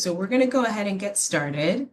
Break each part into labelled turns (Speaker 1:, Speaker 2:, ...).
Speaker 1: So we're going to go ahead and get started.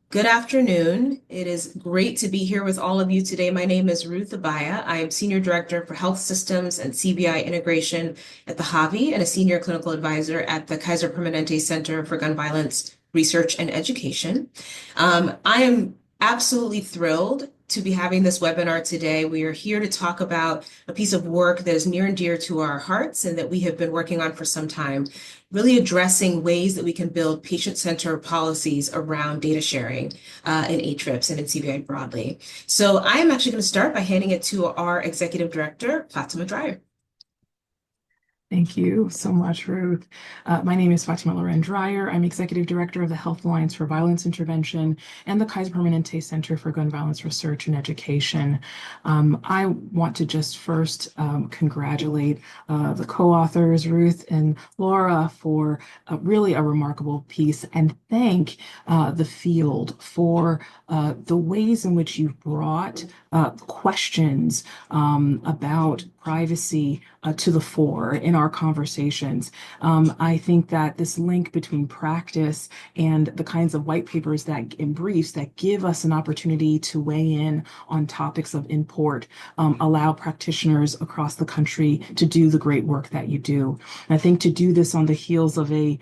Speaker 1: Good afternoon. It is great to be here with all of you today. My name is Ruth Abaya. I am Senior Director for Health Systems and CBI Integration at the HVIP and a Senior Clinical Advisor at the Kaiser Permanente Center for Gun Violence Research and Education. I am absolutely thrilled to be having this webinar today. We are here to talk about a piece of work that is near and dear to our hearts and that we have been working on for some time, really addressing ways that we can build patient-centered policies around data sharing in HVIPs and in CBI broadly. So I am actually going to start by handing it to our Executive Director, Fatima Dreyer.
Speaker 2: Thank you so much, Ruth. My name is Fatima Loren Dreyer. I'm Executive Director of the Health Alliance for Violence Intervention and the Kaiser Permanente Center for Gun Violence Research and Education. I want to just first congratulate the co-authors, Ruth and Laura, for really a remarkable piece, and thank the field for the ways in which you've brought questions about privacy to the fore in our conversations. I think that this link between practice and the kinds of white papers and briefs that give us an opportunity to weigh in on topics of import allow practitioners across the country to do the great work that you do. And I think to do this on the heels of a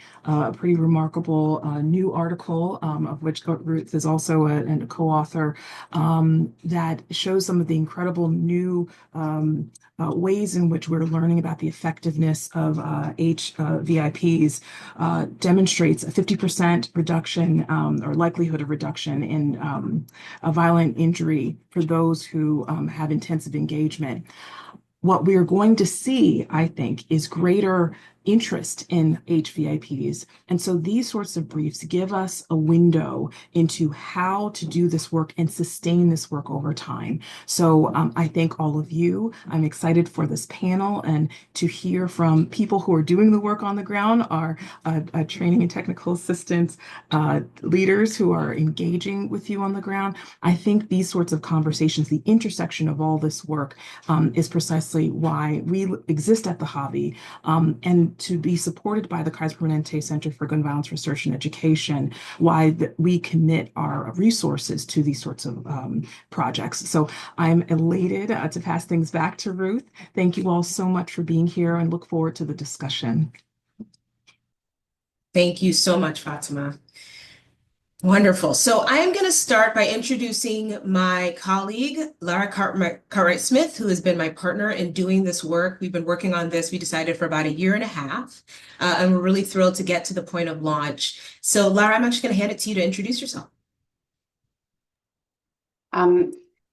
Speaker 2: pretty remarkable new article, of which Ruth is also a co-author, that shows some of the incredible new ways in which we're learning about the effectiveness of HVIPs, demonstrates a 50% reduction or likelihood of reduction in a violent injury for those who have intensive engagement. What we are going to see, I think, is greater interest in HVIPs. And so these sorts of briefs give us a window into how to do this work and sustain this work over time. So I thank all of you. I'm excited for this panel and to hear from people who are doing the work on the ground, our training and technical assistants, leaders who are engaging with you on the ground. I think these sorts of conversations, the intersection of all this work, is precisely why we exist at the HVIP, and to be supported by the Kaiser Permanente Center for Gun Violence Research and Education, why we commit our resources to these sorts of projects. So I'm elated to pass things back to Ruth. Thank you all so much for being here and look forward to the discussion.
Speaker 1: Thank you so much, Fatima. Wonderful. So I am going to start by introducing my colleague, Lara Cartwright-Smith, who has been my partner in doing this work. We've been working on this, we decided, for about 1.5 years, and we're really thrilled to get to the point of launch. So Lara, I'm actually going to hand it to you to introduce yourself.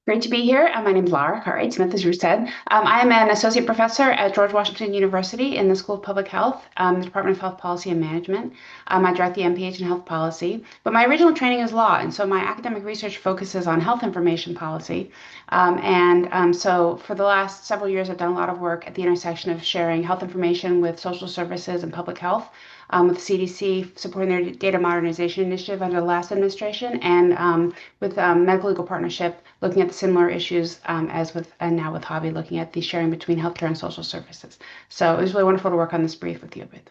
Speaker 3: Great to be here. My name is Lara Cartwright-Smith, as Ruth said. I am an associate professor at George Washington University in the School of Public Health, the Department of Health Policy and Management. I direct the M.P.H in health policy, but my original training is law, and so my academic research focuses on health information policy. So for the last several years, I've done a lot of work at the intersection of sharing health information with social services and public health, with CDC supporting their data modernization initiative under the last administration, and with medical legal partnership looking at the similar issues as with, and now with HVIP, looking at the sharing between healthcare and social services. So it was really wonderful to work on this brief with you, Ruth.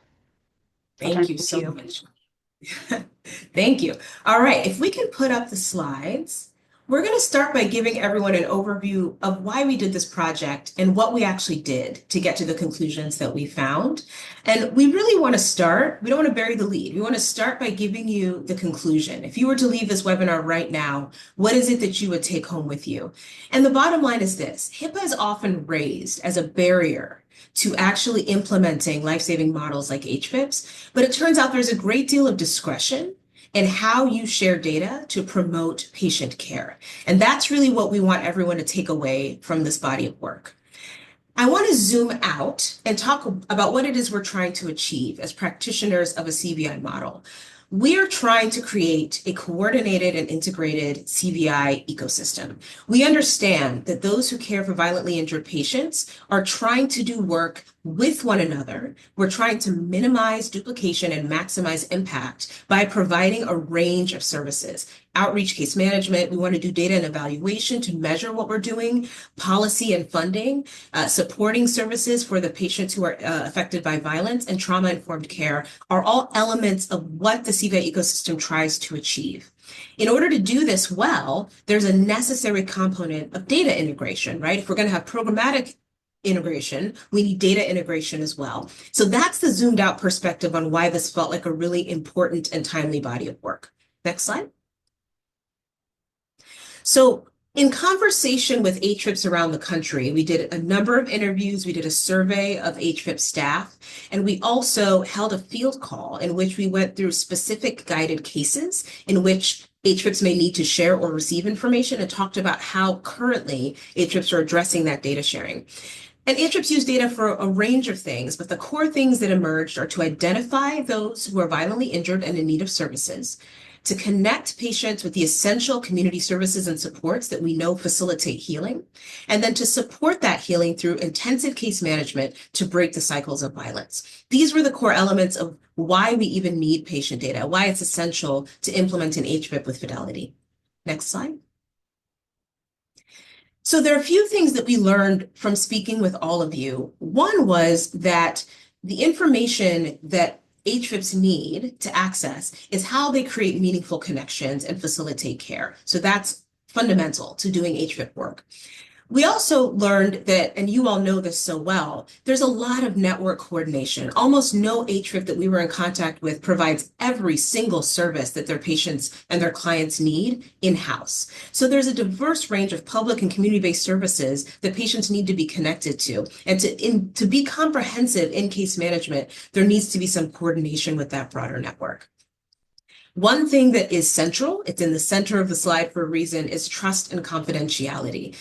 Speaker 1: Thank you so much. Thank you. All right, if we can put up the slides. We're going to start by giving everyone an overview of why we did this project and what we actually did to get to the conclusions that we found. And we really want to start, we don't want to bury the lead. We want to start by giving you the conclusion. If you were to leave this webinar right now, what is it that you would take home with you? And the bottom line is this: HIPAA is often raised as a barrier to actually implementing life-saving models like HVIPs, but it turns out there's a great deal of discretion and how you share data to promote patient care. And that's really what we want everyone to take away from this body of work. I want to zoom out and talk about what it is we're trying to achieve as practitioners of a CVI model. We are trying to create a coordinated and integrated CVI ecosystem. We understand that those who care for violently injured patients are trying to do work with one another. We're trying to minimize duplication and maximize impact by providing a range of services. Outreach, case management, we want to do data and evaluation to measure what we're doing, policy and funding, supporting services for the patients who are affected by violence, and trauma-informed care are all elements of what the CVI ecosystem tries to achieve. In order to do this well, there's a necessary component of data integration, right? If we're going to have programmatic integration, we need data integration as well. So that's the zoomed out perspective on why this felt like a really important and timely body of work. Next slide. So in conversation with HVIPs around the country, we did a number of interviews, we did a survey of HVIP staff, and we also held a field call in which we went through specific guided cases in which HVIPs may need to share or receive information and talked about how currently HVIPs are addressing that data sharing. And HVIPs use data for a range of things, but the core things that emerged are to identify those who are violently injured and in need of services, to connect patients with the essential community services and supports that we know facilitate healing, and then to support that healing through intensive case management to break the cycles of violence. These were the core elements of why we even need patient data, why it's essential to implement an HVIP with fidelity. Next slide. So there are a few things that we learned from speaking with all of you. One was that the information that HVIPs need to access is how they create meaningful connections and facilitate care. So that's fundamental to doing HVIP work. We also learned that, and you all know this so well, there's a lot of network coordination. Almost no HVIP that we were in contact with provides every single service that their patients and their clients need in-house. So there's a diverse range of public and community-based services that patients need to be connected to. And to be comprehensive in case management, there needs to be some coordination with that broader network. One thing that is central, it's in the center of the slide for a reason, is trust and confidentiality.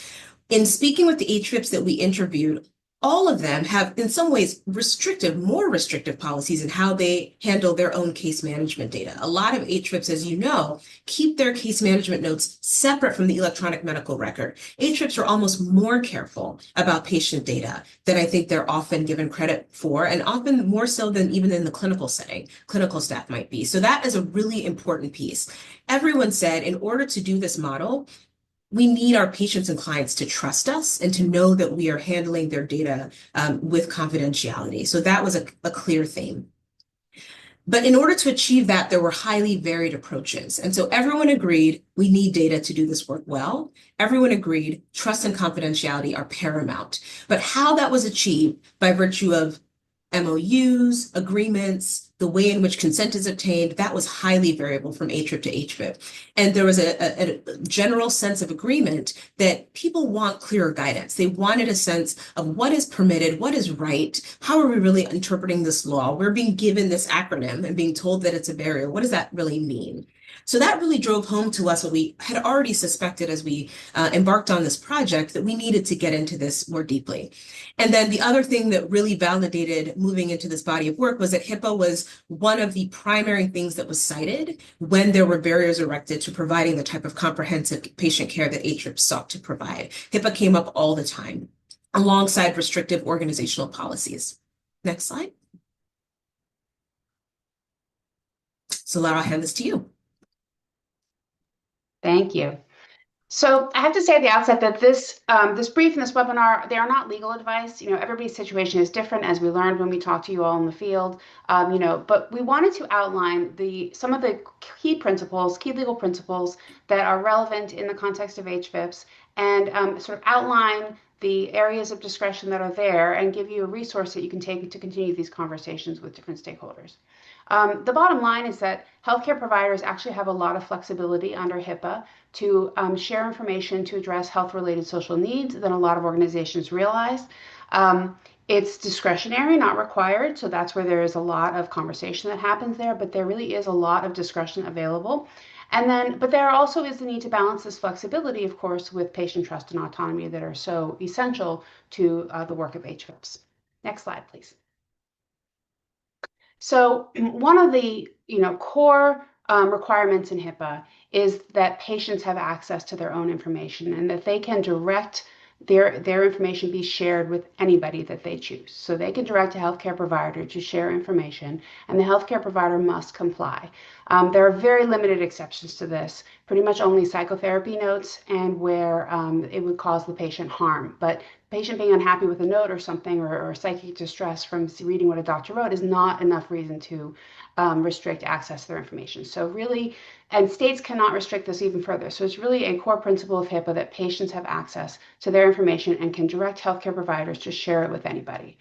Speaker 1: In speaking with the HVIPs that we interviewed, all of them have in some ways more restrictive policies in how they handle their own case management data. A lot of HVIPs, as you know, keep their case management notes separate from the electronic medical record. HVIPs are almost more careful about patient data than I think they're often given credit for, and often more so than even in the clinical setting, clinical staff might be. So that is a really important piece. Everyone said in order to do this model, we need our patients and clients to trust us and to know that we are handling their data with confidentiality. So that was a clear theme. But in order to achieve that, there were highly varied approaches. And so everyone agreed we need data to do this work well. Everyone agreed trust and confidentiality are paramount. But how that was achieved by virtue of MOUs, agreements, the way in which consent is obtained, that was highly variable from HVIP to HVIP. And there was a general sense of agreement that people want clearer guidance. They wanted a sense of what is permitted, what is right, how are we really interpreting this law? We're being given this acronym and being told that it's a barrier. What does that really mean? So that really drove home to us what we had already suspected as we embarked on this project, that we needed to get into this more deeply. And then the other thing that really validated moving into this body of work was that HIPAA was one of the primary things that was cited when there were barriers erected to providing the type of comprehensive patient care that HVIP sought to provide. HIPAA came up all the time, alongside restrictive organizational policies. Next slide. So Lara, I'll hand this to you.
Speaker 3: Thank you. So I have to say at the outset that this brief and this webinar, they are not legal advice. Everybody's situation is different, as we learned when we talked to you all in the field. But we wanted to outline some of the key principles, key legal principles that are relevant in the context of HVIPs, and sort of outline the areas of discretion that are there and give you a resource that you can take to continue these conversations with different stakeholders. The bottom line is that healthcare providers actually have a lot of flexibility under HIPAA to share information to address health-related social needs than a lot of organizations realize. It's discretionary, not required, so that's where there is a lot of conversation that happens there, but there really is a lot of discretion available. But there also is the need to balance this flexibility, of course, with patient trust and autonomy that are so essential to the work of HVIPs. Next slide, please. So one of the core requirements in HIPAA is that patients have access to their own information and that they can direct their information be shared with anybody that they choose. So they can direct a healthcare provider to share information, and the healthcare provider must comply. There are very limited exceptions to this, pretty much only psychotherapy notes and where it would cause the patient harm. But patient being unhappy with a note or something, or psychic distress from reading what a doctor wrote is not enough reason to restrict access to their information. So really, and states cannot restrict this even further. So it's really a core principle of HIPAA that patients have access to their information and can direct healthcare providers to share it with anybody.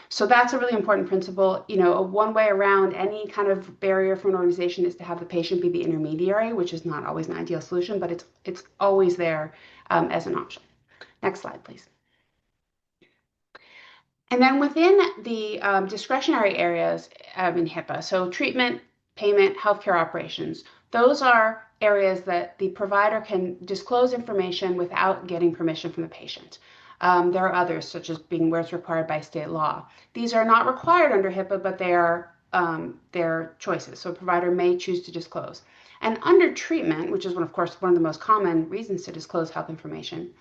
Speaker 3: So that's a really important principle. You know, one way around any kind of barrier for an organization is to have the patient be the intermediary, which is not always an ideal solution, but it's always there as an option. Next slide, please. And then within the discretionary areas in HIPAA, so treatment, payment, healthcare operations, those are areas that the provider can disclose information without getting permission from the patient. There are others, such as being where it's required by state law. These are not required under HIPAA, but they are their choices. So a provider may choose to disclose. And under treatment, which is, of course, one of the most common reasons to disclose health information,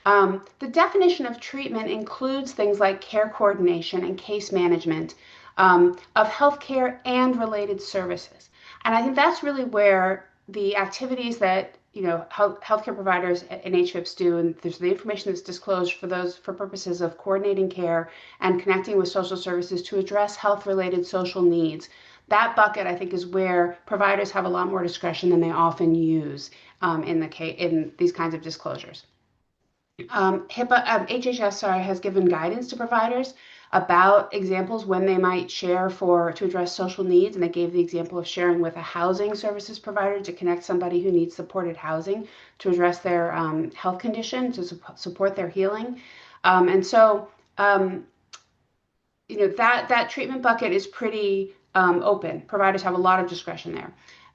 Speaker 3: the definition of treatment includes things like care coordination and case management of healthcare and related services. And I think that's really where the activities that healthcare providers and HVIPs do, and there's the information that's disclosed for purposes of coordinating care and connecting with social services to address health-related social needs. That bucket, I think, is where providers have a lot more discretion than they often use in these kinds of disclosures. HHS has given guidance to providers about examples when they might share to address social needs, and they gave the example of sharing with a housing services provider to connect somebody who needs supported housing to address their health condition, to support their healing. And so, that treatment bucket is pretty open. Providers have a lot of discretion there.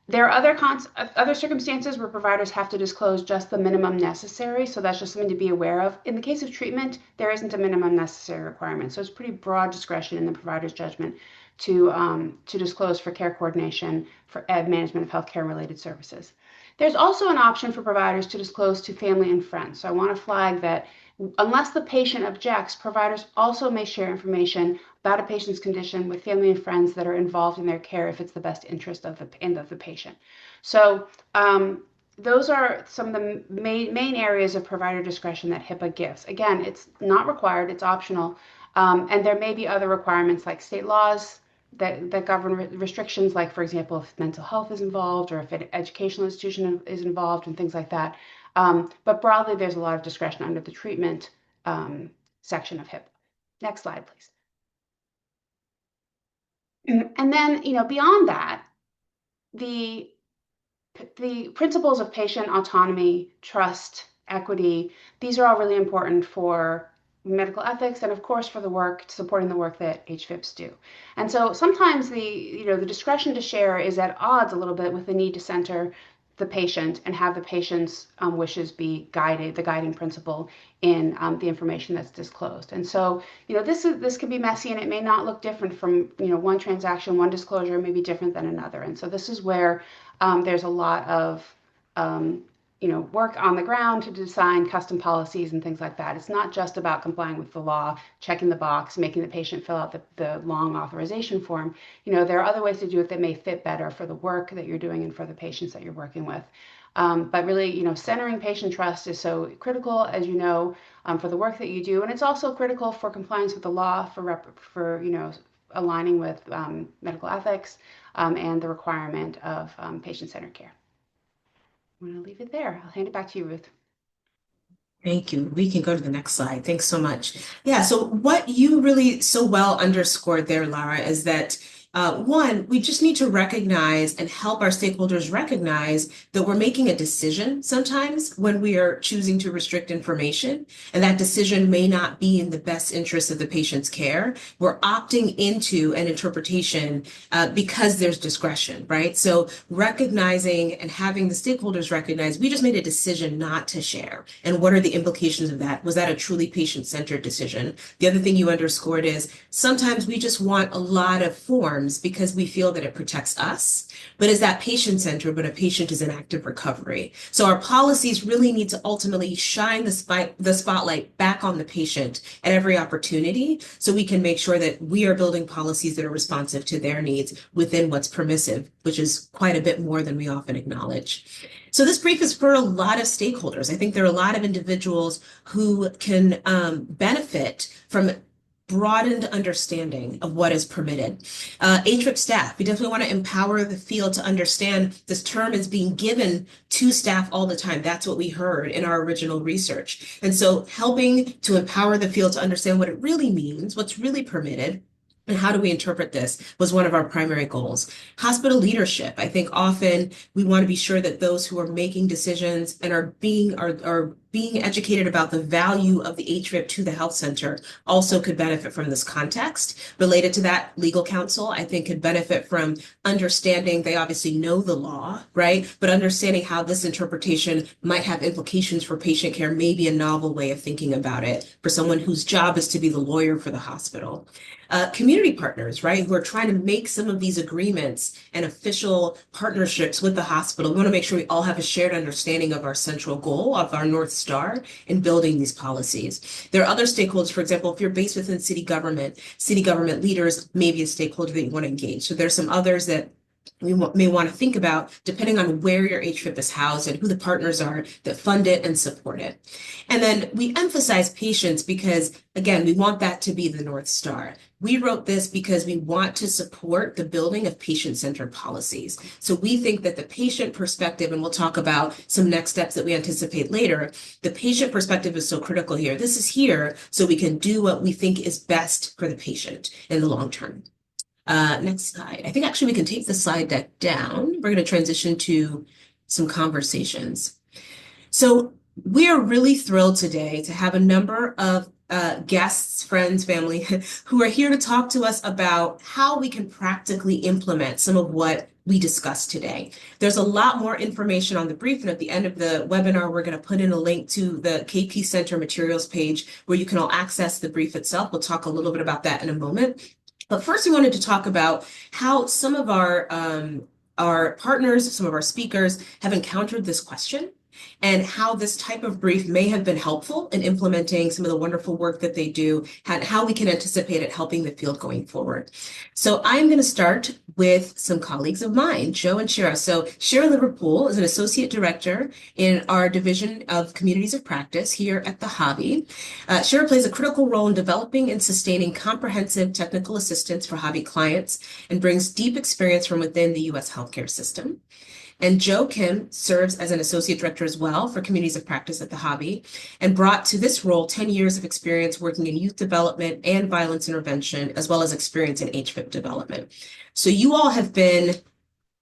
Speaker 3: There are other circumstances where providers have to disclose just the minimum necessary, so that's just something to be aware of. In the case of treatment, there isn't a minimum necessary requirement, so it's pretty broad discretion in the provider's judgment to disclose for care coordination for management of healthcare-related services. There's also an option for providers to disclose to family and friends. So I want to flag that unless the patient objects, providers also may share information about a patient's condition with family and friends that are involved in their care if it's the best interest of the patient. So those are some of the main areas of provider discretion that HIPAA gives. Again, it's not required, it's optional, and there may be other requirements like state laws that govern restrictions, like, for example, if mental health is involved or if an educational institution is involved and things like that. But broadly, there's a lot of discretion under the treatment section of HIPAA. Next slide, please. And then, beyond that, the principles of patient autonomy, trust, equity, these are all really important for medical ethics and, of course, for supporting the work that HVIPs do. And so sometimes the discretion to share is at odds a little bit with the need to center the patient and have the patient's wishes be guided, the guiding principle in the information that's disclosed. And so, this can be messy, and it may not look different from, one transaction, one disclosure may be different than another. And so this is where there's a lot of, work on the ground to design custom policies and things like that. It's not just about complying with the law, checking the box, making the patient fill out the long authorization form. There are other ways to do it that may fit better for the work that you're doing and for the patients that you're working with. But really, centering patient trust is so critical, as you know, for the work that you do. And it's also critical for compliance with the law, for aligning with medical ethics and the requirement of patient-centered care. I'm going to leave it there. I'll hand it back to you, Ruth.
Speaker 1: Thank you. We can go to the next slide. Thanks so much. Yeah, so what you really so well underscored there, Lara, is that one, we just need to recognize and help our stakeholders recognize that we're making a decision sometimes when we are choosing to restrict information, and that decision may not be in the best interest of the patient's care. We're opting into an interpretation because there's discretion, right? So recognizing and having the stakeholders recognize we just made a decision not to share, and what are the implications of that? Was that a truly patient-centered decision? The other thing you underscored is sometimes we just want a lot of forms terms because we feel that it protects us, but is that patient-centered when a patient is in active recovery. So our policies really need to ultimately shine the spotlight back on the patient at every opportunity so we can make sure that we are building policies that are responsive to their needs within what's permissive, which is quite a bit more than we often acknowledge. So this brief is for a lot of stakeholders. I think there are a lot of individuals who can benefit from broadened understanding of what is permitted. HVIP staff, we definitely want to empower the field to understand this term is being given to staff all the time. That's what we heard in our original research. And so helping to empower the field to understand what it really means, what's really permitted, and how do we interpret this was one of our primary goals. Hospital leadership. I think often we want to be sure that those who are making decisions and are being educated about the value of the HVIP to the health center also could benefit from this context. Related to that, legal counsel, I think, could benefit from understanding, they obviously know the law, right? But understanding how this interpretation might have implications for patient care may be a novel way of thinking about it for someone whose job is to be the lawyer for the hospital. Community partners, right, who are trying to make some of these agreements and official partnerships with the hospital. We want to make sure we all have a shared understanding of our central goal, of our North Star in building these policies. There are other stakeholders, for example, if you're based within city government leaders may be a stakeholder that you want to engage. So there's some others that we may want to think about depending on where your HVIP is housed and who the partners are that fund it and support it. And then we emphasize patients because, again, we want that to be the North Star. We wrote this because we want to support the building of patient-centered policies. So we think that the patient perspective, and we'll talk about some next steps that we anticipate later, the patient perspective is so critical here. This is here so we can do what we think is best for the patient in the long term. Next slide. I think actually we can take the slide deck down. We're going to transition to some conversations. So we are really thrilled today to have a number of guests, friends, family who are here to talk to us about how we can practically implement some of what we discussed today. There's a lot more information on the brief, and at the end of the webinar, we're going to put in a link to the KP Center materials page where you can all access the brief itself. We'll talk a little bit about that in a moment. But first, we wanted to talk about how some of our partners, some of our speakers have encountered this question and how this type of brief may have been helpful in implementing some of the wonderful work that they do and how we can anticipate it helping the field going forward. So I'm going to start with some colleagues of mine, Joe and Shira. So Shira Liverpool is an associate director in our division of communities of practice here at the Hobby. Shira plays a critical role in developing and sustaining comprehensive technical assistance for Hobby clients and brings deep experience from within the U.S. healthcare system. And Joe Kim serves as an associate director as well for communities of practice at the Hobby and brought to this role 10 years of experience working in youth development and violence intervention, as well as experience in HVIP development. So you all have been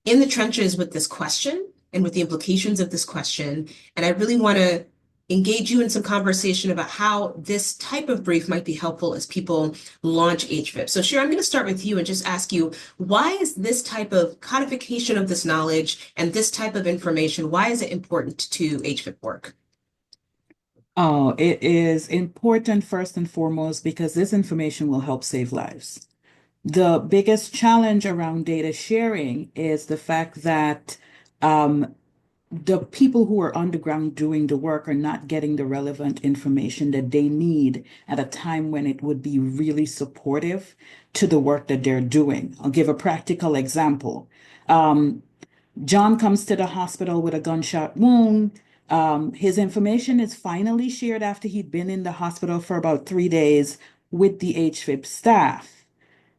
Speaker 1: in the trenches with this question and with the implications of this question. And I really want to engage you in some conversation about how this type of brief might be helpful as people launch HVIP. So Shira, I'm going to start with you and just ask you, why is this type of codification of this knowledge and this type of information, why is it important to HVIP work?
Speaker 4: Oh, it is important first and foremost because this information will help save lives. The biggest challenge around data sharing is the fact that the people who are on the ground doing the work are not getting the relevant information that they need at a time when it would be really supportive to the work that they're doing. I'll give a practical example. John comes to the hospital with a gunshot wound. His information is finally shared after he'd been in the hospital for about 3 days with the HVIP staff.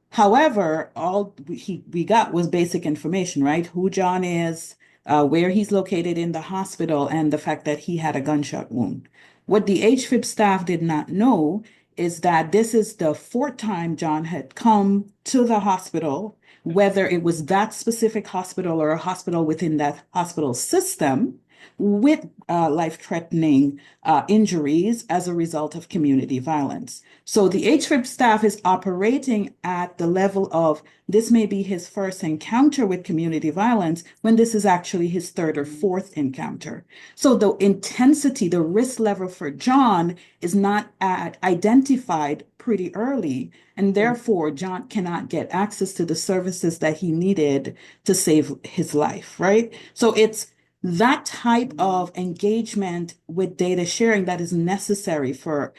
Speaker 4: However, all we got was basic information, right? Who John is, where he's located in the hospital, and the fact that he had a gunshot wound. What the HVIP staff did not know is that this is the 4th time John had come to the hospital, whether it was that specific hospital or a hospital within that hospital system, with life-threatening injuries as a result of community violence. So the HVIP staff is operating at the level of this may be his first encounter with community violence when this is actually his 3rd or 4th encounter. So the intensity, the risk level for John is not identified pretty early, and therefore John cannot get access to the services that he needed to save his life, right? So it's that type of engagement with data sharing that is necessary for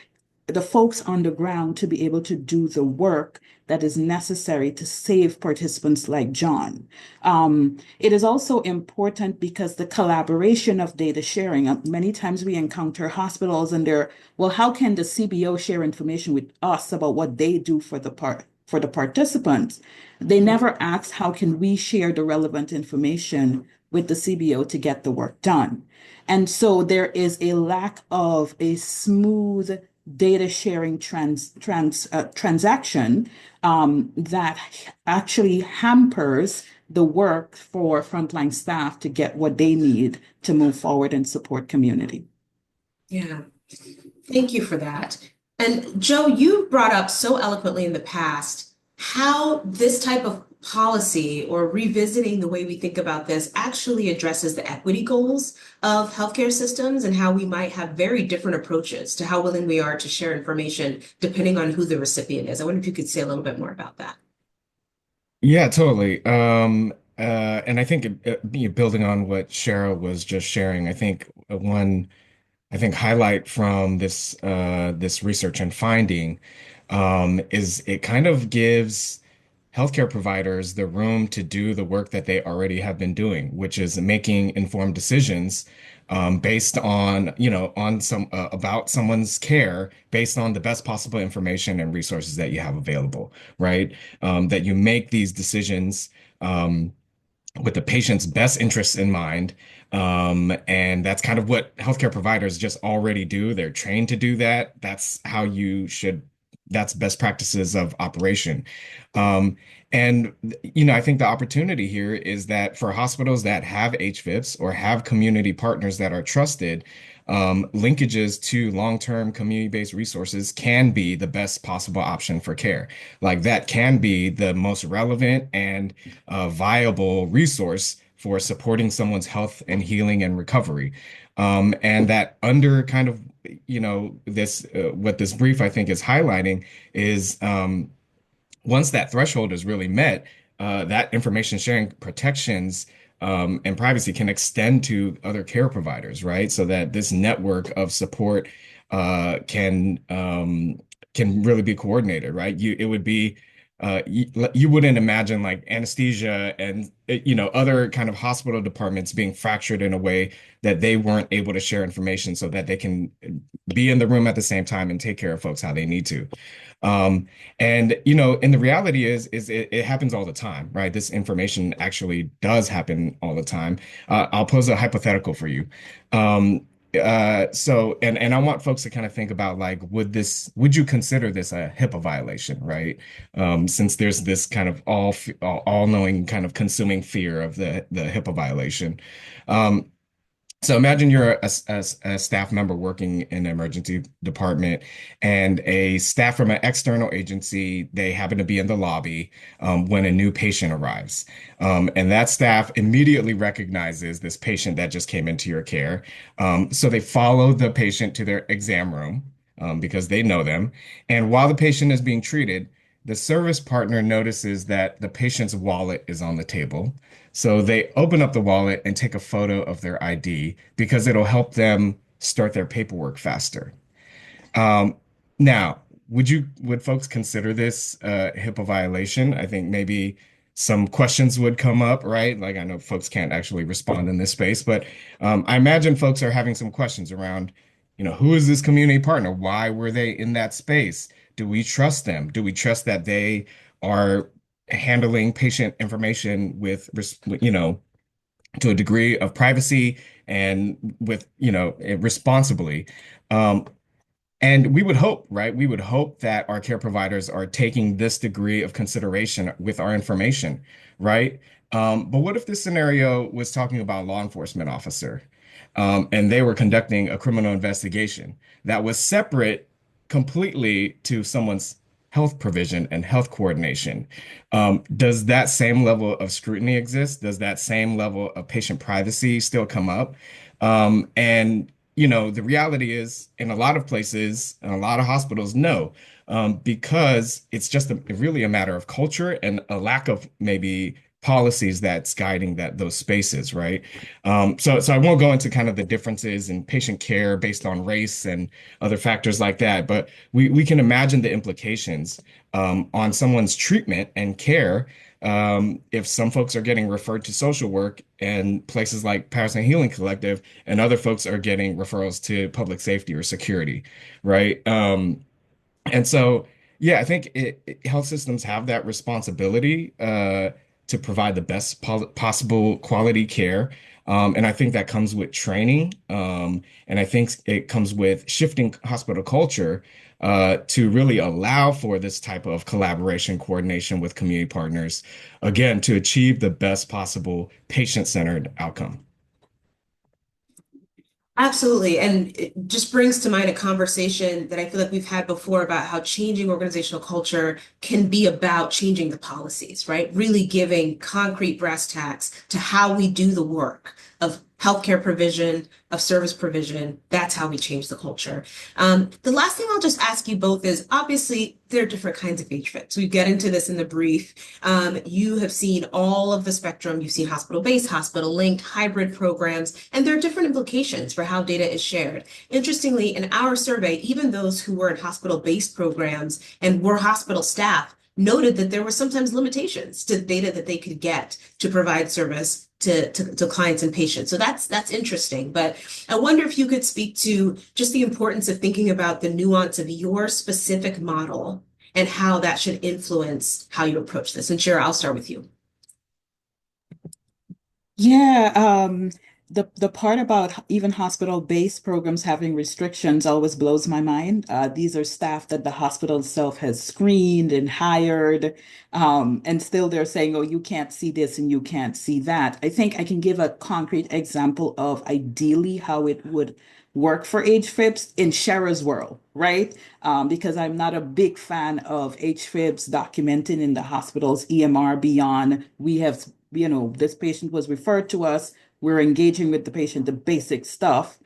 Speaker 4: the folks on the ground to be able to do the work that is necessary to save participants like John. It is also important because the collaboration of data sharing, many times we encounter hospitals and they're, well, how can the CBO share information with us about what they do for the participants? They never ask how can we share the relevant information with the CBO to get the work done. And so there is a lack of a smooth data sharing transaction that actually hampers the work for frontline staff to get what they need to move forward and support community.
Speaker 1: Yeah, thank you for that. And Joe, you brought up so eloquently in the past how this type of policy or revisiting the way we think about this actually addresses the equity goals of healthcare systems and how we might have very different approaches to how willing we are to share information depending on who the recipient is. I wonder if you could say a little bit more about that.
Speaker 5: Yeah, totally. And I think building on what Cheryl was just sharing, I think one highlight from this research and finding is it kind of gives healthcare providers the room to do the work that they already have been doing, which is making informed decisions based on, on some about someone's care based on the best possible information and resources that you have available, right? That you make these decisions. With the patient's best interests in mind. And that's kind of what healthcare providers just already do. They're trained to do that. That's best practices of operation. Um, and, I think the opportunity here is that for hospitals that have HVIPs or have community partners that are trusted, linkages to long-term community-based resources can be the best possible option for care. Like that can be the most relevant and viable resource for supporting someone's health and healing and recovery. And that under kind of, this, what this brief I think is highlighting is once that threshold is really met, that information sharing protections and privacy can extend to other care providers, right? So that this network of support can really be coordinated, right? It would be you wouldn't imagine like anesthesia and other kind of hospital departments being fractured in a way that they weren't able to share information so that they can be in the room at the same time and take care of folks how they need to. And the reality is it happens all the time, right? This information actually does happen all the time. I'll pose a hypothetical for you. And I want folks to kind of think about like, would you consider this a HIPAA violation, right? Since there's this kind of all-knowing kind of consuming fear of the HIPAA violation. So imagine you're a staff member working in an emergency department and a staff from an external agency, they happen to be in the lobby when a new patient arrives. And that staff immediately recognizes this patient that just came into your care. So they follow the patient to their exam room because they know them. And while the patient is being treated, the service partner notices that the patient's wallet is on the table. So they open up the wallet and take a photo of their ID because it'll help them start their paperwork faster. Um, Now, would folks consider this a HIPAA violation? I think maybe some questions would come up, right? Like I know folks can't actually respond in this space, but I imagine folks are having some questions around, who is this community partner? Why were they in that space? Do we trust them? Do we trust that they are handling patient information to a degree of privacy and with, responsibly? Um, and we would hope, right? We would hope that our care providers are taking this degree of consideration with our information, right? But what if this scenario was talking about a law enforcement officer, and they were conducting a criminal investigation that was separate completely to someone's health provision and health coordination? Does that same level of scrutiny exist? Does that same level of patient privacy still come up? And the reality is, in a lot of places and a lot of hospitals, no. because it's just really a matter of culture and a lack of maybe policies that's guiding those spaces, right? So I won't go into kind of the differences in patient care based on race and other factors like that, but we can imagine the implications on someone's treatment and care if some folks are getting referred to social work and places like Patterson Healing Collective, and other folks are getting referrals to public safety or security, right? And so, yeah, I think health systems have that responsibility to provide the best possible quality care. And I think that comes with training. And I think it comes with shifting hospital culture to really allow for this type of collaboration, coordination with community partners, again, to achieve the best possible patient-centered outcome.
Speaker 1: Absolutely. And it just brings to mind a conversation that I feel like we've had before about how changing organizational culture can be about changing the policies, right? Really giving concrete brass tacks to how we do the work of healthcare provision, of service provision. That's how we change the culture. The last thing I'll just ask you both is obviously there are different kinds of HVIPs. We get into this in the brief. You have seen all of the spectrum. You've seen hospital-based, hospital-linked, hybrid programs, and there are different implications for how data is shared. Interestingly, in our survey, even those who were in hospital-based programs and were hospital staff noted that there were sometimes limitations to the data that they could get to provide service to clients and patients. So that's interesting. But I wonder if you could speak to just the importance of thinking about the nuance of your specific model and how that should influence how you approach this. And Shira, I'll start with you.
Speaker 4: Yeah, the part about even hospital-based programs having restrictions always blows my mind. These are staff that the hospital itself has screened and hired, and still they're saying, "Oh, you can't see this and you can't see that." I think I can give a concrete example of ideally how it would work for HVIPs in Shara's world, right? Because I'm not a big fan of HVIPs documenting in the hospital's EMR beyond we have, this patient was referred to us, we're engaging with the patient, the basic stuff.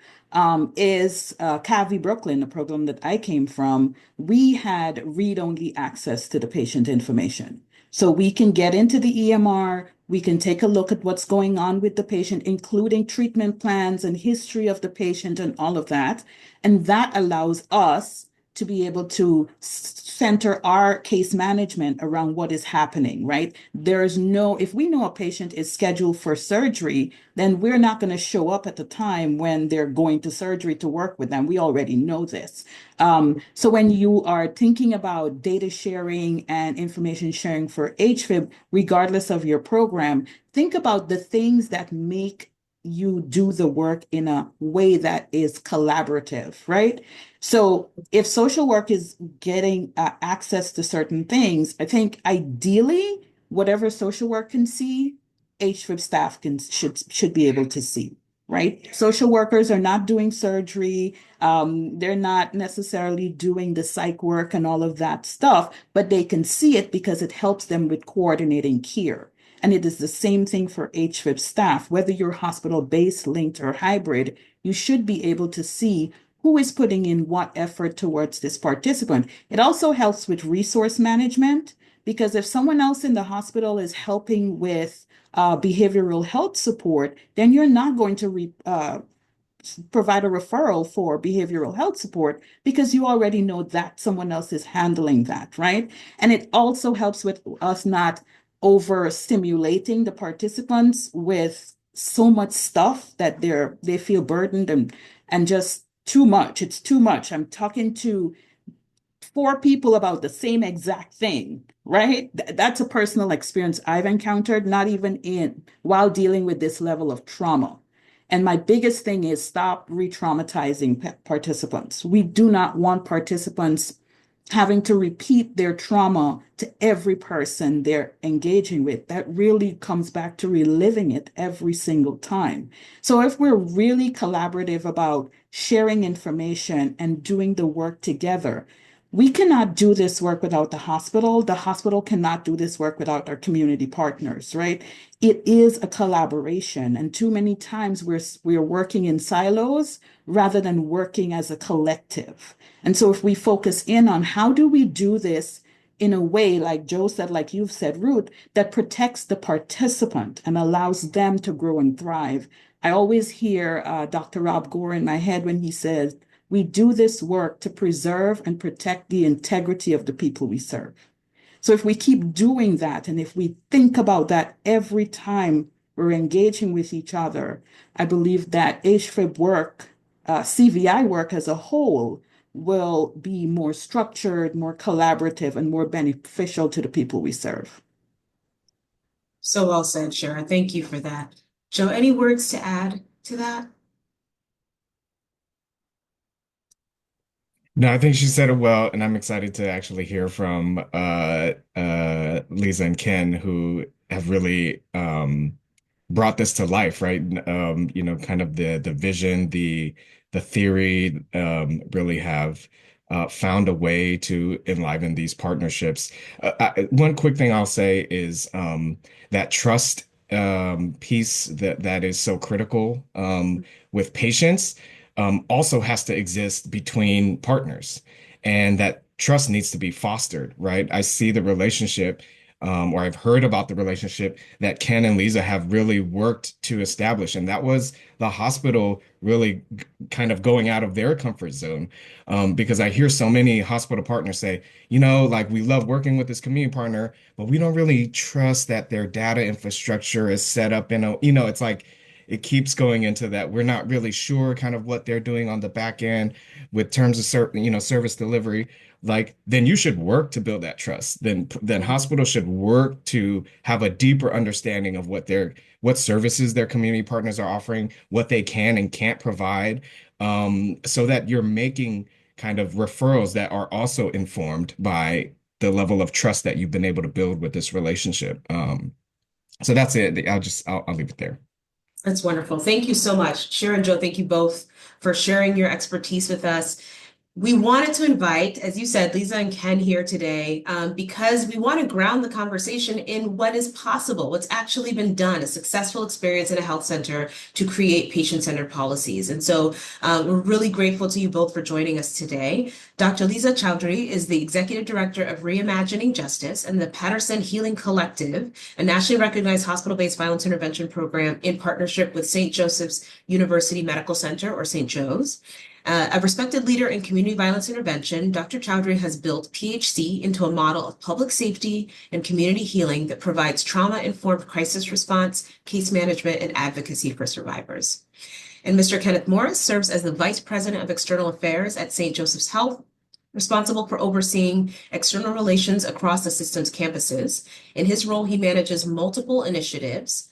Speaker 4: Is CAVI Brooklyn, the program that I came from, we had read-only access to the patient information. So we can get into the EMR, we can take a look at what's going on with the patient, including treatment plans and history of the patient and all of that. And that allows us to be able to center our case management around what is happening, right? If we know a patient is scheduled for surgery, then we're not going to show up at the time when they're going to surgery to work with them. We already know this. So when you are thinking about data sharing and information sharing for HVIP, regardless of your program, think about the things that make you do the work in a way that is collaborative, right? So if social work is getting access to certain things, I think ideally, whatever social work can see, HVIP staff should be able to see, right? Social workers are not doing surgery. They're not necessarily doing the psych work and all of that stuff, but they can see it because it helps them with coordinating care. And it is the same thing for HVIP staff. Whether you're hospital-based, linked, or hybrid, you should be able to see who is putting in what effort towards this participant. It also helps with resource management, because if someone else in the hospital is helping with behavioral health support, then you're not going to provide a referral for behavioral health support because you already know that someone else is handling that, right? And it also helps with us not overstimulating the participants with so much stuff that they feel burdened and just too much. It's too much. I'm talking to 4 people about the same exact thing, right? That's a personal experience I've encountered, not even while dealing with this level of trauma. And my biggest thing is stop re-traumatizing participants. We do not want participants having to repeat their trauma to every person they're engaging with. That really comes back to reliving it every single time. So if we're really collaborative about sharing information and doing the work together, We cannot do this work without the hospital. The hospital cannot do this work without our community partners, right? It is a collaboration, and too many times we're working in silos rather than working as a collective. And so if we focus in on how do we do this in a way, like Joe said, like you've said, Ruth, that protects the participant and allows them to grow and thrive. I always hear Dr. Rob Gore in my head when he says, we do this work to preserve and protect the integrity of the people we serve. So if we keep doing that, and if we think about that every time we're engaging with each other, I believe that HVIP work, CVI work as a whole, will be more structured, more collaborative, and more beneficial to the people we serve.
Speaker 1: So well said, Shara. Thank you for that. Joe, any words to add to that?
Speaker 5: No, I think she said it well, and I'm excited to actually hear from Lisa and Ken, who have really brought this to life, right? Kind of the vision, the theory, really have found a way to enliven these partnerships. One quick thing I'll say is that trust piece that is so critical with patients also has to exist between partners, and that trust needs to be fostered, right? I see the relationship, or I've heard about the relationship that Ken and Lisa have really worked to establish, and that was the hospital really kind of going out of their comfort zone. Because I hear so many hospital partners say, like we love working with this community partner, but we don't really trust that their data infrastructure is set up in it's like it keeps going into that. We're not really sure kind of what they're doing on the back end with terms of service delivery. Like, then you should work to build that trust. Then hospitals should work to have a deeper understanding of what services their community partners are offering, what they can and can't provide, so that you're making kind of referrals that are also informed by the level of trust that you've been able to build with this relationship. So that's it. I'll leave it there.
Speaker 1: That's wonderful. Thank you so much. Shara and Joe, thank you both for sharing your expertise with us. We wanted to invite, as you said, Lisa and Ken here today, because we want to ground the conversation in what is possible, what's actually been done, a successful experience in a health center to create patient-centered policies. And so we're really grateful to you both for joining us today. Dr. Lisa Chowdhury is the Executive Director of Reimagining Justice and the Patterson Healing Collective, a nationally recognized hospital-based violence intervention program in partnership with St. Joseph's University Medical Center, or St. Joe's. A respected leader in community violence intervention, Dr. Chowdhury has built PHC into a model of public safety and community healing that provides trauma-informed crisis response, case management, and advocacy for survivors. And Mr. Kenneth Morris serves as the Vice President of External Affairs at St. Joseph's Health, responsible for overseeing external relations across the system's campuses. In his role, he manages multiple initiatives,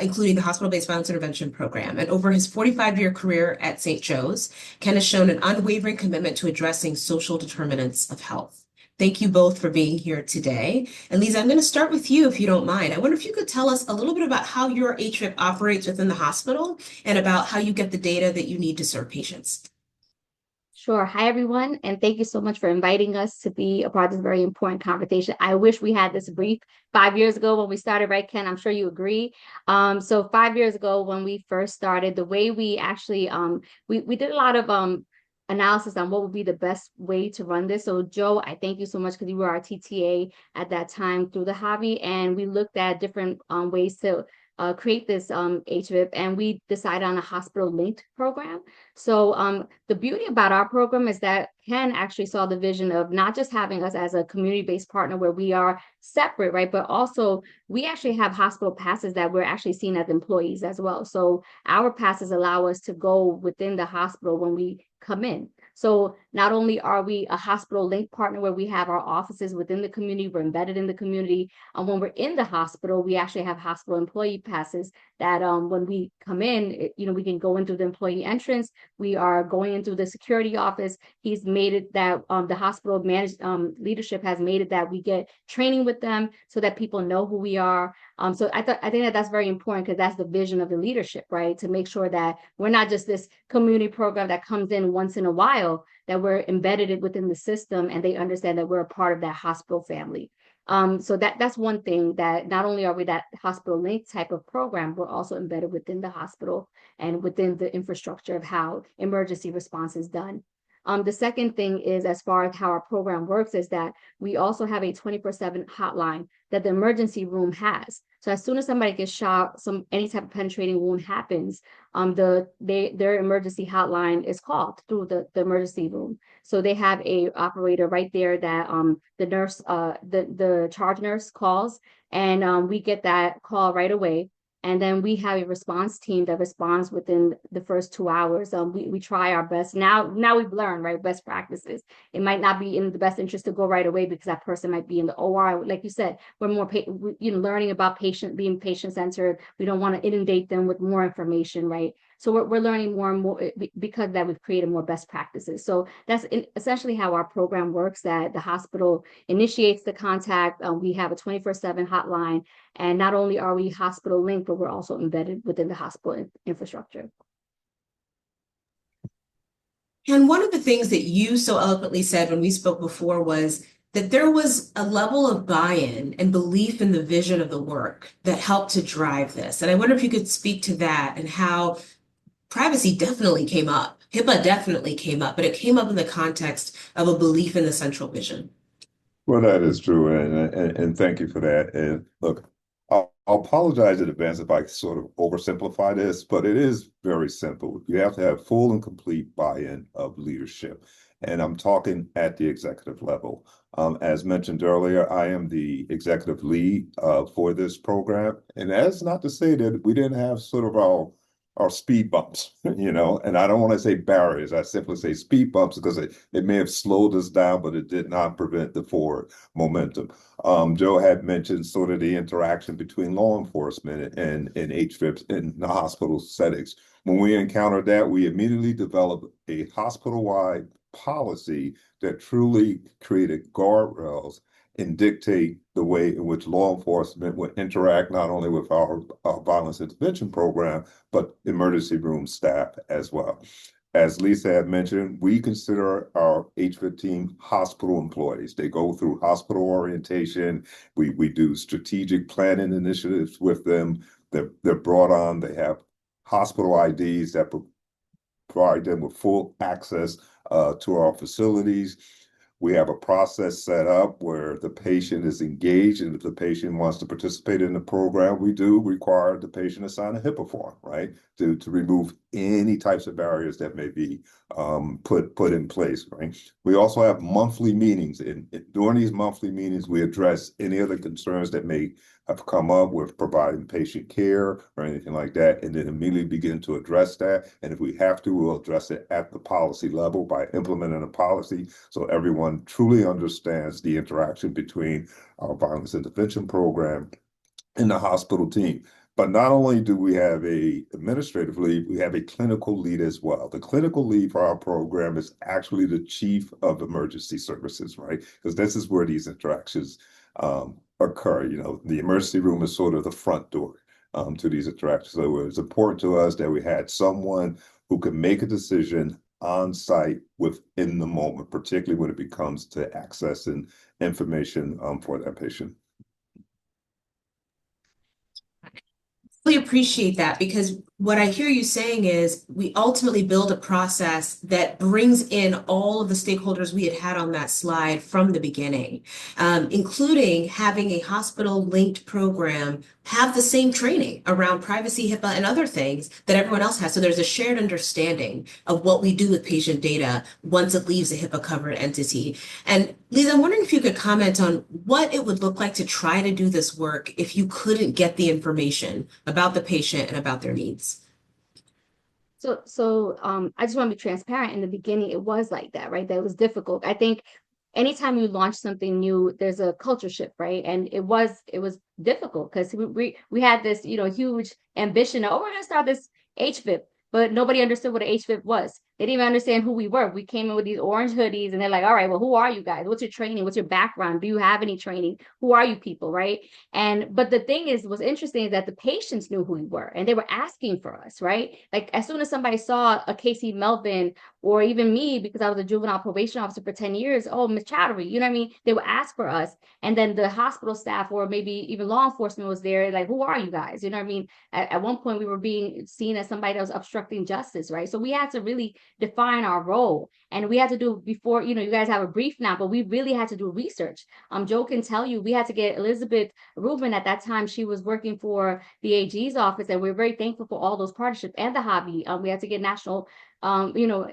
Speaker 1: including the hospital-based violence intervention program. And over his 45-year career at St. Joe's, Ken has shown an unwavering commitment to addressing social determinants of health. Thank you both for being here today. And Lisa, I'm going to start with you, if you don't mind. I wonder if you could tell us a little bit about how your HVIP operates within the hospital and about how you get the data that you need to serve patients.
Speaker 6: Sure. Hi, everyone. And thank you so much for inviting us to be a part of this very important conversation. I wish we had this brief 5 years ago when we started, right, Ken? I'm sure you agree. So 5 years ago when we first started, the way we actually, we did a lot of analysis on what would be the best way to run this. So Joe, I thank you so much because you were our TTA at that time through the hobby. And we looked at different ways to create this HVIP, and we decided on a hospital linked program. So the beauty about our program is that Ken actually saw the vision of not just having us as a community-based partner where we are separate, right? But also we actually have hospital passes that we're actually seen as employees as well. So our passes allow us to go within the hospital when we come in. So not only are we a hospital link partner where we have our offices within the community, we're embedded in the community. When we're in the hospital, we actually have hospital employee passes that when we come in, we can go into the employee entrance. We are going into the security office. He's made it that the hospital leadership has made it that we get training with them so that people know who we are. So I think that that's very important because that's the vision of the leadership, right? To make sure that we're not just this community program that comes in once in a while, that we're embedded within the system and they understand that we're a part of that hospital family. So that's one thing, that not only are we that hospital link type of program, we're also embedded within the hospital and within the infrastructure of how emergency response is done. The second thing is, as far as how our program works, is that we also have a 24/7 hotline that the emergency room has. So as soon as somebody gets shot, any type of penetrating wound happens, their emergency hotline is called through the emergency room. So they have a operator right there that the nurse, the charge nurse calls, and we get that call right away. And then we have a response team that responds within the first 2 hours. We try our best. Now we've learned, right, best practices. It might not be in the best interest to go right away because that person might be in the OR. Like you said, we're more learning about being patient-centered. We don't want to inundate them with more information, right? So we're learning more and more because that we've created more best practices. So that's essentially how our program works, that the hospital initiates the contact. We have a 24/7 hotline. And not only are we hospital linked, but we're also embedded within the hospital infrastructure.
Speaker 1: And one of the things that you so eloquently said when we spoke before was that there was a level of buy-in and belief in the vision of the work that helped to drive this. And I wonder if you could speak to that and how privacy definitely came up. HIPAA definitely came up, but it came up in the context of a belief in the central vision.
Speaker 7: Well, that is true, and thank you for that. And look, I'll apologize in advance if I sort of oversimplify this, but it is very simple. You have to have full and complete buy-in of leadership, and I'm talking at the executive level. As mentioned earlier, I am the executive lead for this program, and that's not to say that we didn't have sort of our speed bumps, and I don't want to say barriers. I simply say speed bumps because it may have slowed us down, but it did not prevent the forward momentum. Joe had mentioned sort of the interaction between law enforcement and HVIPs in the hospital settings. When we encountered that, we immediately developed a hospital-wide policy that truly created guardrails and dictate the way in which law enforcement would interact not only with our violence intervention program, but emergency room staff as well. As Lisa had mentioned, we consider our HVIP team hospital employees. They go through hospital orientation. We do strategic planning initiatives with them. They're brought on. They have hospital IDs that provide them with full access to our facilities. We have a process set up where the patient is engaged, and if the patient wants to participate in the program, we do require the patient to sign a HIPAA form, right, to remove any types of barriers that may be put in place, right? We also have monthly meetings, and during these monthly meetings, we address any other concerns that may have come up with providing patient care or anything like that, and then immediately begin to address that. And if we have to, we'll address it at the policy level by implementing a policy so everyone truly understands the interaction between our violence intervention program and the hospital team. But not only do we have a administrative lead, we have a clinical lead as well. The clinical lead for our program is actually the chief of emergency services, right? Because this is where these interactions occur. The emergency room is sort of the front door to these interactions. So it was important to us that we had someone who could make a decision on site within the moment, particularly when it comes to accessing information for that patient.
Speaker 1: Really appreciate that, because what I hear you saying is we ultimately build a process that brings in all of the stakeholders we had on that slide from the beginning, including having a hospital-linked program have the same training around privacy, HIPAA, and other things that everyone else has. So there's a shared understanding of what we do with patient data once it leaves a HIPAA-covered entity. And Lisa, I'm wondering if you could comment on what it would look like to try to do this work if you couldn't get the information about the patient and about their needs.
Speaker 6: So I just want to be transparent. In the beginning, it was like that, right? That was difficult. I think anytime you launch something new, there's a culture shift, right? And it was difficult because we had this, huge ambition of, we're going to start this HVIP, but nobody understood what an HVIP was. They didn't even understand who we were. We came in with these orange hoodies and they're like, all right, well, who are you guys? What's your training? What's your background? Do you have any training? Who are you people, right? But the thing is, what's interesting is that the patients knew who we were and they were asking for us, right? Like as soon as somebody saw a Casey Melvin or even me, because I was a juvenile probation officer for 10 years, oh, Miss Chattery, you know what I mean? They would ask for us. And then the hospital staff or maybe even law enforcement was there, like, who are you guys? You know what I mean? At one point, we were being seen as somebody that was obstructing justice, right? So we had to really define our role. And we had to do before, you guys have a brief now, but we really had to do research. Joe can tell you, we had to get Elizabeth Rubin at that time. She was working for the AG's office, and we're very thankful for all those partnerships and the hobby. We had to get national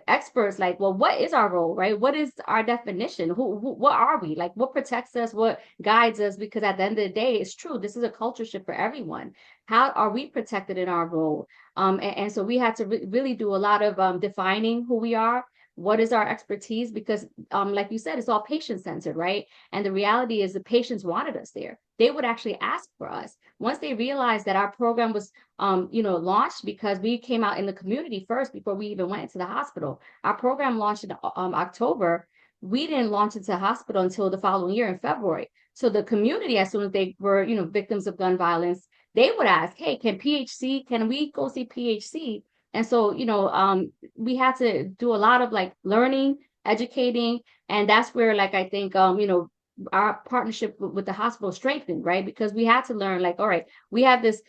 Speaker 6: experts like, well, what is our role, right? What is our definition? What are we? Like, what protects us? What guides us? Because at the end of the day, it's true. This is a culture shift for everyone. How are we protected in our role? And so we had to really do a lot of defining who we are. What is our expertise? Because like you said, it's all patient-centered, right? And the reality is the patients wanted us there. They would actually ask for us. Once they realized that our program was launched, because we came out in the community first before we even went into the hospital. Our program launched in October. We didn't launch into the hospital until the following year in February. So the community, as soon as they were, victims of gun violence, they would ask, hey, can we go see PHC? And so, we had to do a lot of like learning, educating, and that's where like I think our partnership with the hospital strengthened, right? Because we had to learn like, all right, we have this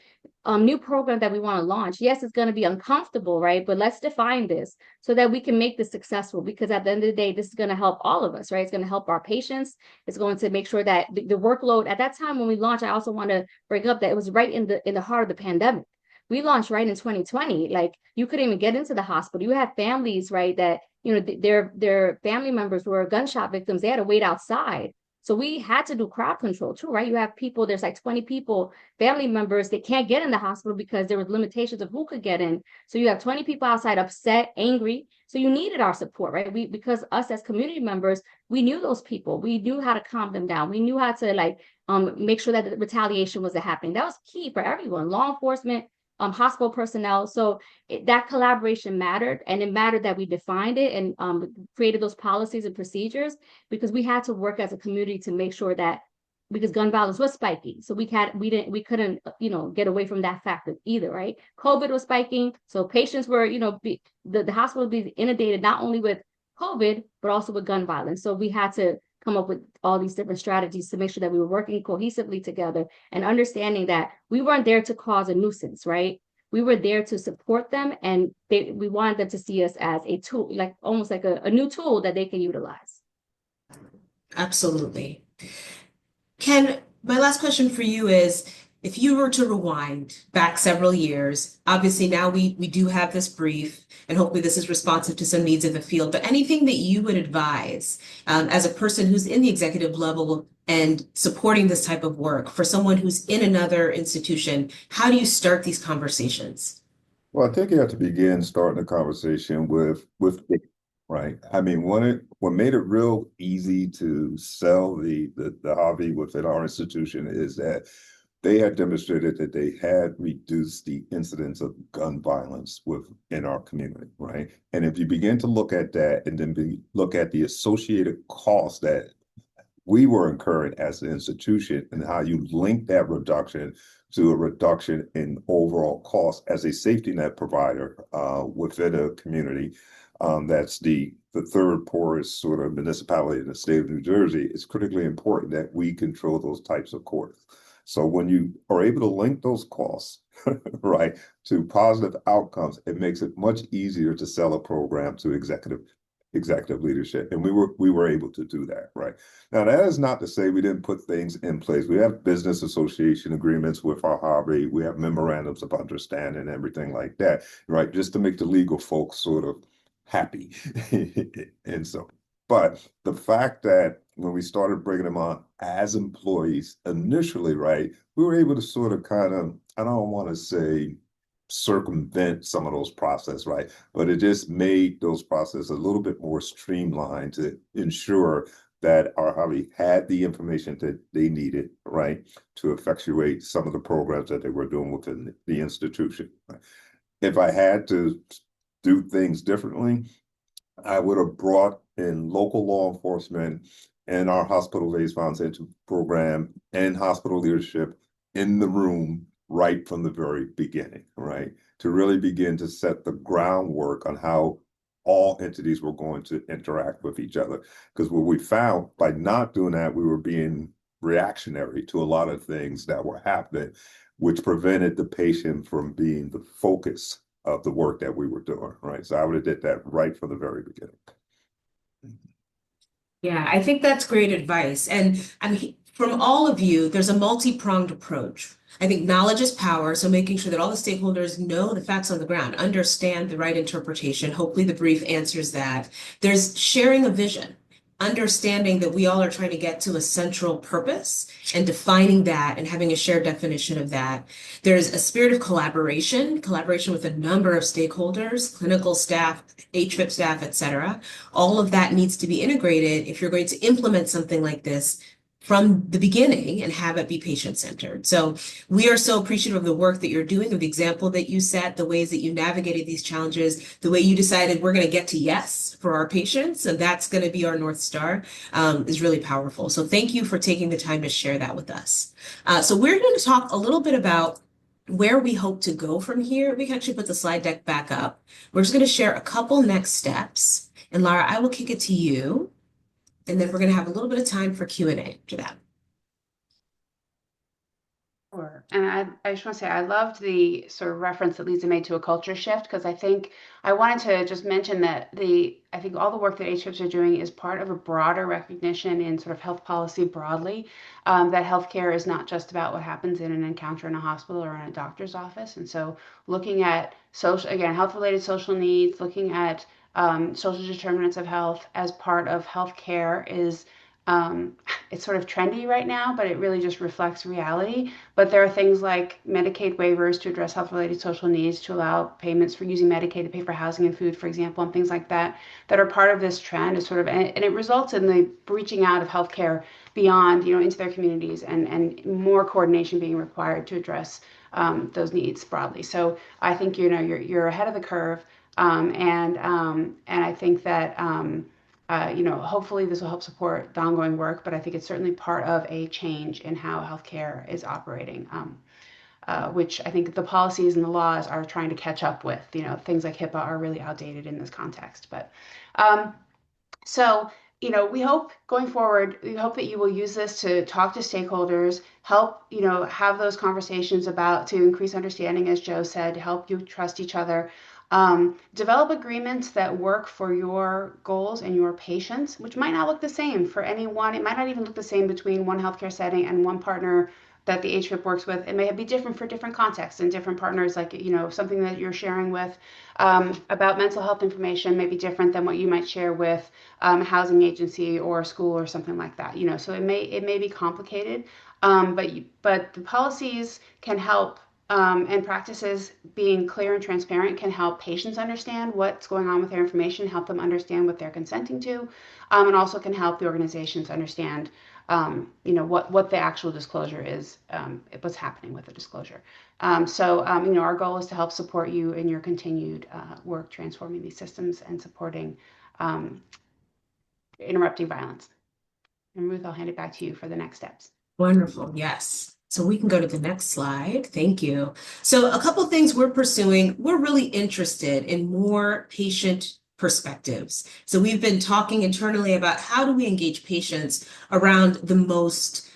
Speaker 6: new program that we want to launch. Yes, it's going to be uncomfortable, right? But let's define this so that we can make this successful, because at the end of the day, this is going to help all of us, right? It's going to help our patients. It's going to make sure that the workload at that time when we launched, I also want to bring up that it was right in the heart of the pandemic. We launched right in 2020. Like you couldn't even get into the hospital. You had families, right, that, their family members were gunshot victims. They had to wait outside. So we had to do crowd control too, right? You have people, there's like 20 people, family members, they can't get in the hospital because there was limitations of who could get in. So you have 20 people outside upset, angry. So you needed our support, right? Because us as community members, we knew those people. We knew how to calm them down. We knew how to make sure that the retaliation wasn't happening. That was key for everyone, law enforcement, hospital personnel. So that collaboration mattered, and it mattered that we defined it and created those policies and procedures, because we had to work as a community to make sure that, because gun violence was spiking, so we couldn't get away from that fact either, right? COVID was spiking, so patients were the hospital be inundated not only with COVID but also with gun violence. So we had to come up with all these different strategies to make sure that we were working cohesively together and understanding that we weren't there to cause a nuisance, right? We were there to support them, and we wanted them to see us as a tool, like almost like a new tool that they can utilize.
Speaker 1: Absolutely. Ken, my last question for you is, if you were to rewind back several years, obviously now we do have this brief, and hopefully this is responsive to some needs in the field, but anything that you would advise as a person who's in the executive level and supporting this type of work for someone who's in another institution, how do you start these conversations?
Speaker 7: Well, I think you have to begin starting a conversation with right? I mean, what made it real easy to sell the hobby within our institution is that they had demonstrated that they had reduced the incidence of gun violence within our community, right? And if you begin to look at that and then look at the associated costs that we were incurring as an institution, and how you link that reduction to a reduction in overall cost as a safety net provider within a community, that's the third poorest sort of municipality in the state of New Jersey, it's critically important that we control those types of costs. So when you are able to link those costs, right, to positive outcomes, it makes it much easier to sell a program to executive leadership. And we were able to do that, right? Now, that is not to say we didn't put things in place. We have business association agreements with our hobby. We have memorandums of understanding and everything like that, right? Just to make the legal folks sort of happy. And so, but the fact that when we started bringing them on as employees initially, right, we were able to sort of kind of, I don't want to say circumvent some of those processes, right? But it just made those processes a little bit more streamlined to ensure that our hobby had the information that they needed, right, to effectuate some of the programs that they were doing within the institution. Right? If I had to do things differently, I would have brought in local law enforcement and our hospital-based violence intervention program and hospital leadership in the room right from the very beginning, right? To really begin to set the groundwork on how all entities were going to interact with each other. Because what we found by not doing that, we were being reactionary to a lot of things that were happening, which prevented the patient from being the focus of the work that we were doing, right? So I would have did that right from the very beginning.
Speaker 1: Yeah, I think that's great advice. And I mean, from all of you, there's a multi-pronged approach. I think knowledge is power. So making sure that all the stakeholders know the facts on the ground, understand the right interpretation. Hopefully the brief answers that. There's sharing a vision, understanding that we all are trying to get to a central purpose and defining that and having a shared definition of that. There's a spirit of collaboration with a number of stakeholders, clinical staff, HVIP staff, et cetera. All of that needs to be integrated if you're going to implement something like this from the beginning and have it be patient-centered. So we are so appreciative of the work that you're doing, of the example that you set, the ways that you navigated these challenges, the way you decided we're going to get to yes for our patients, and that's going to be our North Star, is really powerful. So thank you for taking the time to share that with us. So we're going to talk a little bit about where we hope to go from here. We can actually put the slide deck back up. We're just going to share a couple next steps. And Lara, I will kick it to you. And then we're going to have a little bit of time for Q&A after that.
Speaker 3: Sure. And I just want to say, I loved the sort of reference that Lisa made to a culture shift, because I think I wanted to just mention that I think all the work that HVIPs are doing is part of a broader recognition in sort of health policy broadly, that healthcare is not just about what happens in an encounter in a hospital or in a doctor's office. And so looking at health-related social needs, looking at social determinants of health as part of healthcare is it's sort of trendy right now, but it really just reflects reality. But there are things like Medicaid waivers to address health-related social needs, to allow payments for using Medicaid to pay for housing and food, for example, and things like that, that are part of this trend. Is sort of, and it results in the reaching out of healthcare beyond, into their communities, and more coordination being required to address those needs broadly. So I think you're ahead of the curve, and I think that. Hopefully this will help support the ongoing work, but I think it's certainly part of a change in how healthcare is operating, which I think the policies and the laws are trying to catch up with. Things like HIPAA are really outdated in this context. But we hope going forward, that you will use this to talk to stakeholders, help, have those conversations to increase understanding, as Joe said, to help you trust each other. Develop agreements that work for your goals and your patients, which might not look the same for anyone. It might not even look the same between one healthcare setting and one partner that the HVIP works with. It may be different for different contexts and different partners. Like, something that you're sharing with about mental health information may be different than what you might share with a housing agency or a school or something like that. So it may be complicated, but the policies can help. And practices being clear and transparent can help patients understand what's going on with their information, help them understand what they're consenting to, and also can help the organizations understand, what the actual disclosure is, what's happening with the disclosure. Our goal is to help support you in your continued work transforming these systems and supporting interrupting violence. And Ruth, I'll hand it back to you for the next steps.
Speaker 1: Wonderful. Yes. So we can go to the next slide. Thank you. So a couple things we're pursuing. We're really interested in more patient perspectives. So we've been talking internally about how do we engage patients around the most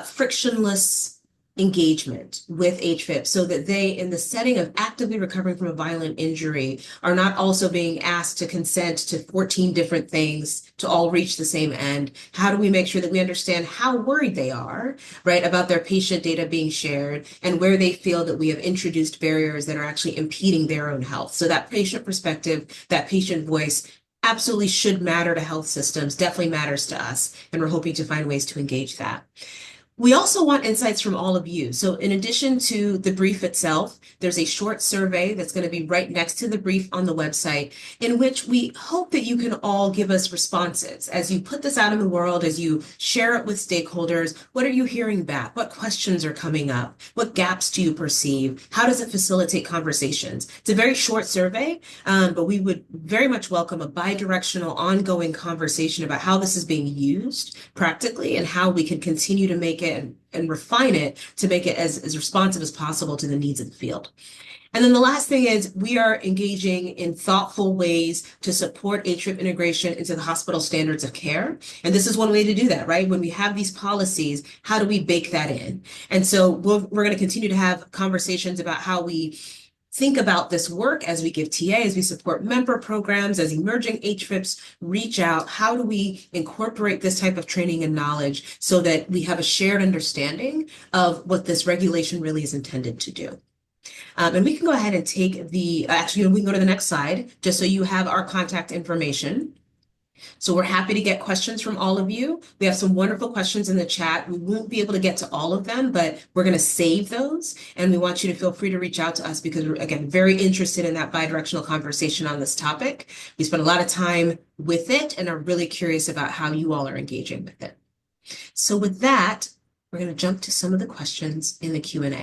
Speaker 1: frictionless engagement with HVIP, so that they, in the setting of actively recovering from a violent injury, are not also being asked to consent to 14 different things to all reach the same end. How do we make sure that we understand how worried they are, right, about their patient data being shared, and where they feel that we have introduced barriers that are actually impeding their own health? So that patient perspective, that patient voice, absolutely should matter to health systems, definitely matters to us, and we're hoping to find ways to engage that. We also want insights from all of you. So in addition to the brief itself, there's a short survey that's going to be right next to the brief on the website, in which we hope that you can all give us responses. As you put this out in the world, as you share it with stakeholders, what are you hearing back? What questions are coming up? What gaps do you perceive? How does it facilitate conversations? It's a very short survey, but we would very much welcome a bi-directional ongoing conversation about how this is being used practically and how we can continue to make it and refine it to make it as responsive as possible to the needs of the field. And then the last thing is we are engaging in thoughtful ways to support HVIP integration into the hospital standards of care. And this is one way to do that, right? When we have these policies, how do we bake that in? And so we're going to continue to have conversations about how we think about this work as we give TA, as we support member programs, as emerging HVIPs reach out. How do we incorporate this type of training and knowledge so that we have a shared understanding of what this regulation really is intended to do? And we can go ahead and take actually, we can go to the next slide, just so you have our contact information. So we're happy to get questions from all of you. We have some wonderful questions in the chat. We won't be able to get to all of them, but we're going to save those. And we want you to feel free to reach out to us because we're, again, very interested in that bi-directional conversation on this topic. We spend a lot of time with it and are really curious about how you all are engaging with it. So with that, we're going to jump to some of the questions in the Q&A.